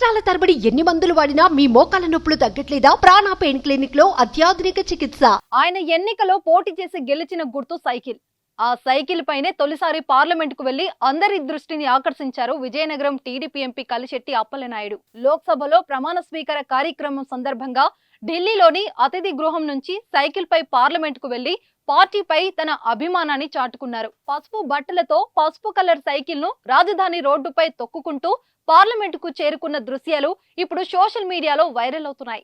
సంవత్సరాల తరబడి ఎన్ని మందులు వాడినా మీ మోకాల నొప్పులు తగ్గట్లేదా? ప్రాణ పెయిన్ క్లినిక్ లో అత్యాధునిక చికిత్స. ఆయన ఎన్నికలో పోటీ చేసి గెలిచిన గుర్తు సైకిల్. ఆ సైకిల్ పైనే తొలిసారి పార్లమెంట్ కు వెళ్లి అందరి దృష్టిని ఆకర్షించారు విజయనగరం టీడీపీ ఎంపీ కలిశెట్టి అప్పలనాయుడు. లోక్సభలో ప్రమాణ స్వీకార కార్యక్రమం సందర్భంగా ఢిల్లీలోని అతిథి గృహం నుంచి సైకిల్ పై పార్లమెంట్ కు వెళ్లి పార్టీపై తన అభిమానాన్ని చాటుకున్నారు. పసుపు బట్టలతో పసుపు కలర్ సైకిల్ ను రాజధాని రోడ్డుపై తొక్కుకుంటూ పార్లమెంట్ కు చేరుకున్న దృశ్యాలు ఇప్పుడు సోషల్ మీడియాలో వైరల్ అవుతున్నాయి.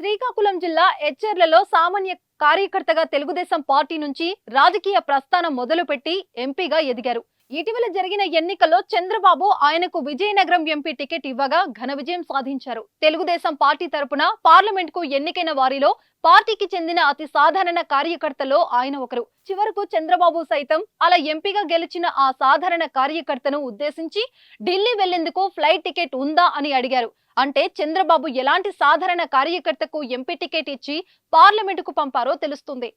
శ్రీకాకుళం జిల్లా ఎచ్చెర్లలో సామాన్య కార్యకర్తగా తెలుగుదేశం పార్టీ నుంచి రాజకీయ ప్రస్థానం మొదలుపెట్టి ఎంపీగా ఎదిగారు. ఇటీవల జరిగిన ఎన్నికల్లో చంద్రబాబు ఆయనకు విజయనగరం ఎంపీ టికెట్ ఇవ్వగా ఘన విజయం సాధించారు. తెలుగుదేశం పార్టీ తరపున పార్లమెంట్ కు ఎన్నికైన వారిలో పార్టీకి చెందిన అతి సాధారణ కార్యకర్తలో ఆయన ఒకరు. చివరకు చంద్రబాబు సైతం అలా ఎంపీగా గెలిచిన ఆ సాధారణ కార్యకర్తను ఉద్దేశించి ఢిల్లీ వెళ్లేందుకు ఫ్లైట్ టికెట్ ఉందా అని అడిగారు. అంటే చంద్రబాబు ఎలాంటి సాధారణ కార్యకర్తకు ఎంపీ టికెట్ ఇచ్చి పార్లమెంటుకు పంపారో తెలుస్తుంది.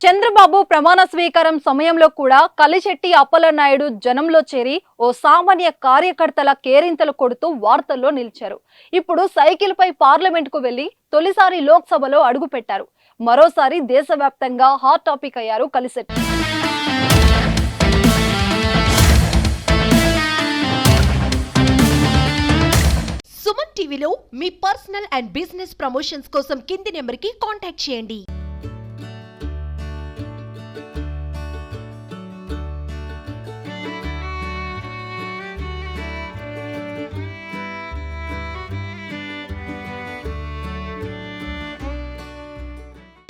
చంద్రబాబు ప్రమాణ స్వీకారం సమయంలో కూడా కలిశెట్టి అప్పలనాయుడు జనంలో చేరి ఓ సామాన్య కార్యకర్తల కేరింతలు కొడుతూ వార్తల్లో నిలిచారు. ఇప్పుడు సైకిల్ పై పార్లమెంట్ కు వెళ్లి తొలిసారి లోక్సభలో అడుగుపెట్టారు. మరోసారి దేశవ్యాప్తంగా హాట్ టాపిక్ అయ్యారు కలిశెట్టి. సుమన్ టీవీలో మీ పర్సనల్ అండ్ బిజినెస్ ప్రమోషన్స్ కోసం కింది నెంబర్కి కాంటాక్ట్ చేయండి.